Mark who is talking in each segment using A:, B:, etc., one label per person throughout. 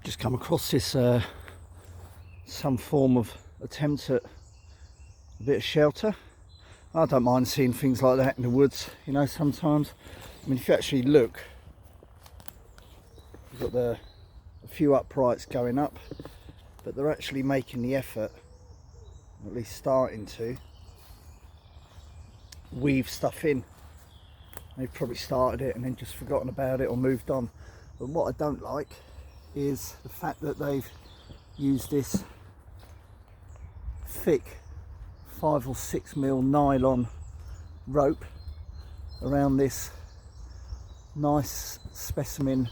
A: just come across this some form of attempt at a bit of shelter. I don't mind seeing things like that in the woods, you know, sometimes. I mean, if you actually look, you've got a few uprights going up, but they're actually making the effort, at least starting to, weave stuff in. They've probably started it and then just forgotten about it or moved on. But what I don't like is the fact that they've used this thick 5 or 6 mil nylon rope around this nice specimen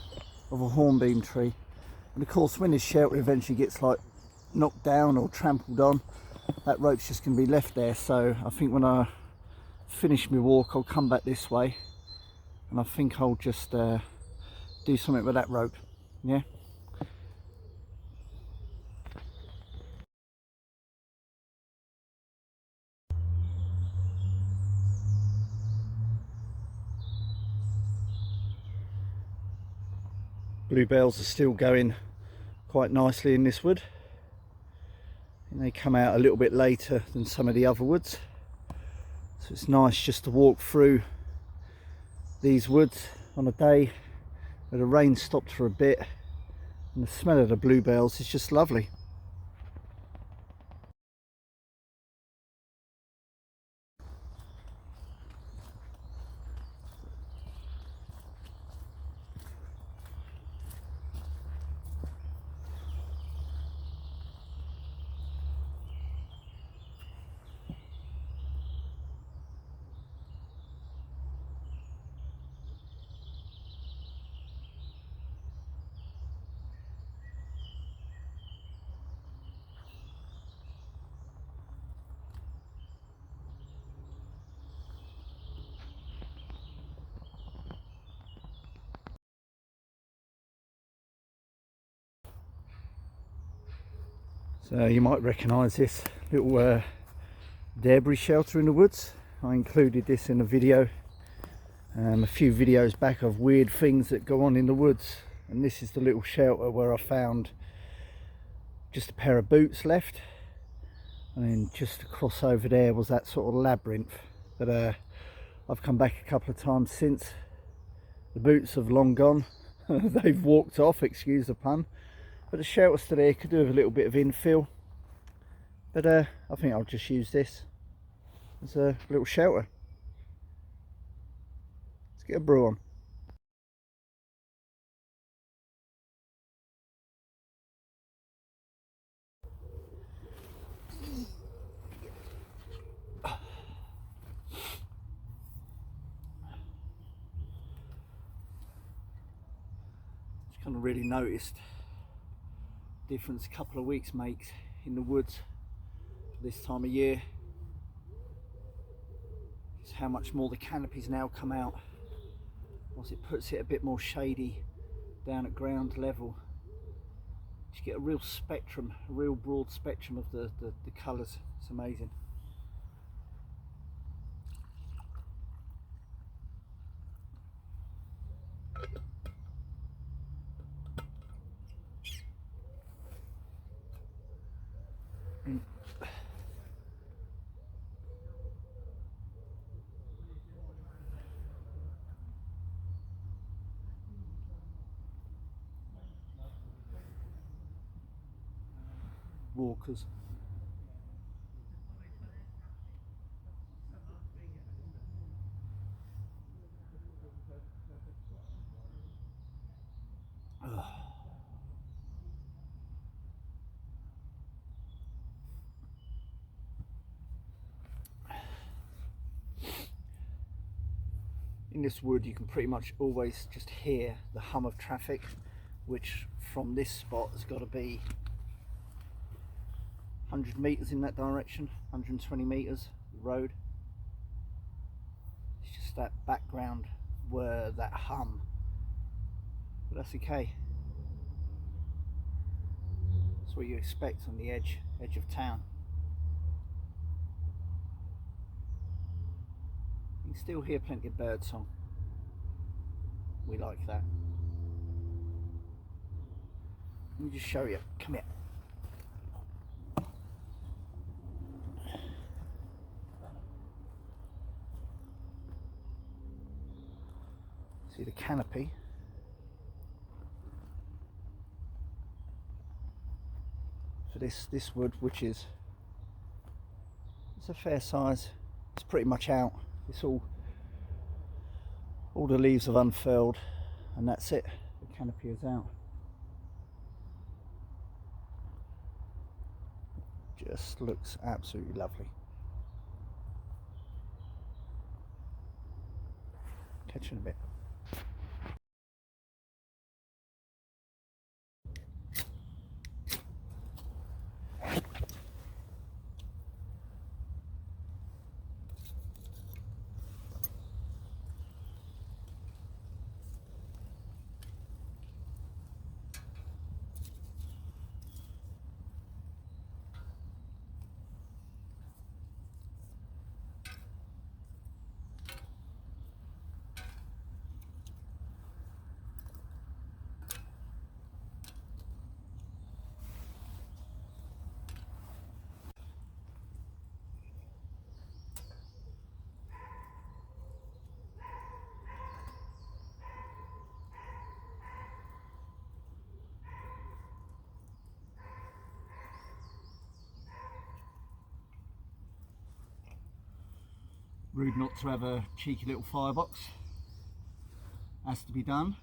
A: of a hornbeam tree. And of course, when this shelter eventually gets like knocked down or trampled on, that rope's just going to be left there. So I think when I finish my walk, I'll come back this way, and I think I'll just do something with that rope. Yeah. Bluebells are still going quite nicely in this wood, and they come out a little bit later than some of the other woods, so it's nice just to walk through these woods on a day where the rain stopped for a bit, and the smell of the bluebells is just lovely. So you might recognise this little debris shelter in the woods. I included this in a video a few videos back of weird things that go on in the woods, and this is the little shelter where I found just a pair of boots left, and then just across over there was that sort of labyrinth. But I've come back a couple of times since. The boots have long gone. They've walked off, excuse the pun. But the shelter's still there, could do with a little bit of infill. But I think I'll just use this as a little shelter. Let's get a brew on. Just kind of really noticed the difference a couple of weeks makes in the woods this time of year. Just how much more the canopies now come out, once it puts it a bit more shady down at ground level. You get a real spectrum, a real broad spectrum of the colours. It's amazing. Walkers. In this wood you can pretty much always just hear the hum of traffic, which from this spot has got to be 100 metres in that direction, 120 metres road. It's just that background where that hum, but that's okay. That's what you expect on the edge of town. You can still hear plenty of bird song. We like that. Let me just show you. Come here. See the canopy. For this wood, which is, it's a fair size. It's pretty much out. It's all the leaves have unfurled, and that's it. The canopy is out. Just looks absolutely lovely. Catch you in a bit. Rude not to have a cheeky little firebox. Has to be done.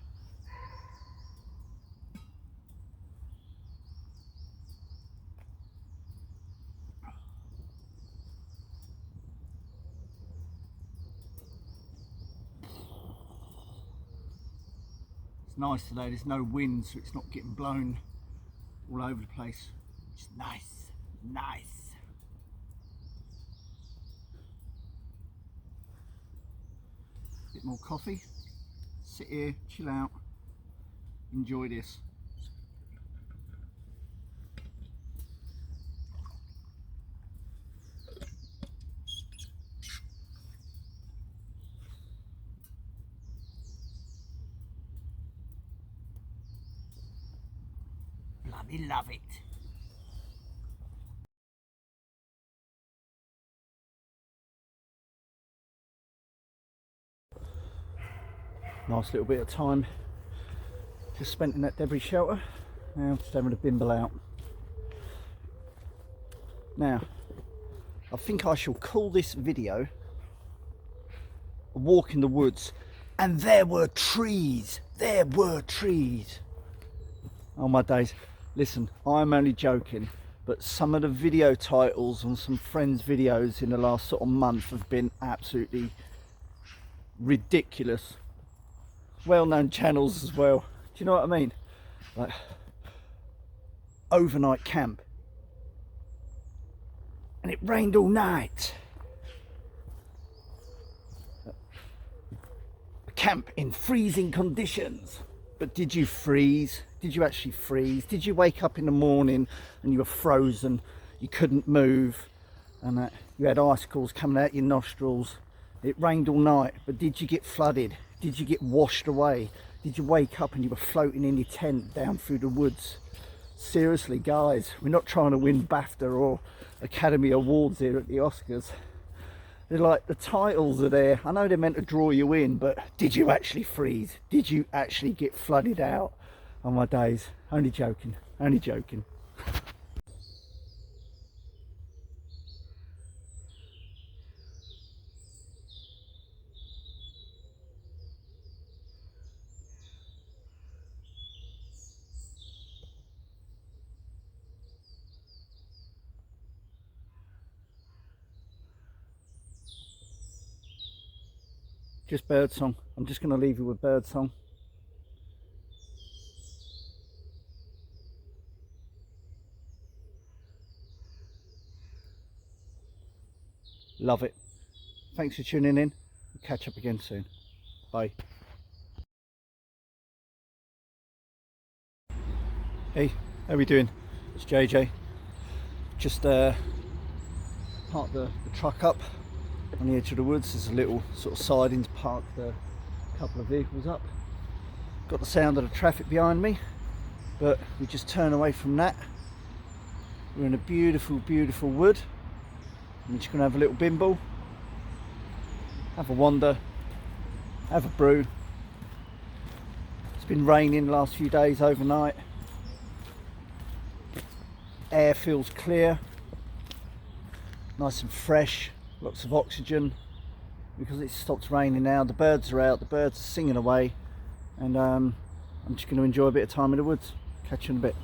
A: It's nice today, there's no wind, so it's not getting blown all over the place. It's nice, nice. Bit more coffee, sit here, chill out, enjoy this. Bloody love it. Nice little bit of time just spent in that debris shelter. Now just having a bimble out. Now I think I shall call this video a walk in the woods. And there were trees. There were trees. Oh my days. Listen, I'm only joking, but some of the video titles on some friends' videos in the last sort of month have been absolutely ridiculous. Well-known channels as well. Do you know what I mean? Like overnight camp, and it rained all night. Camp in freezing conditions. But did you freeze? Did you actually freeze? Did you wake up in the morning and you were frozen? You couldn't move, and you had icicles coming out your nostrils. It rained all night, but did you get flooded? Did you get washed away? Did you wake up and you were floating in your tent down through the woods? Seriously, guys, we're not trying to win BAFTA or Academy Awards here at the Oscars. They're like, the titles are there. I know they're meant to draw you in, but did you actually freeze? Did you actually get flooded out? Oh my days, only joking, only joking. Just bird song. I'm just going to leave you with bird song. Love it. Thanks for tuning in. We'll catch up again soon. Bye. Hey, how are we doing? It's JJ. Just parked the truck up on the edge of the woods. There's a little sort of siding to park the couple of vehicles up. Got the sound of the traffic behind me, but we just turn away from that. We're in a beautiful, beautiful wood. I'm just going to have a little bimble, have a wander, have a brew. It's been raining the last few days overnight. Air feels clear, nice and fresh, lots of oxygen. Because it stopped raining now, the birds are out, the birds are singing away, and I'm just going to enjoy a bit of time in the woods. Catch you in a bit.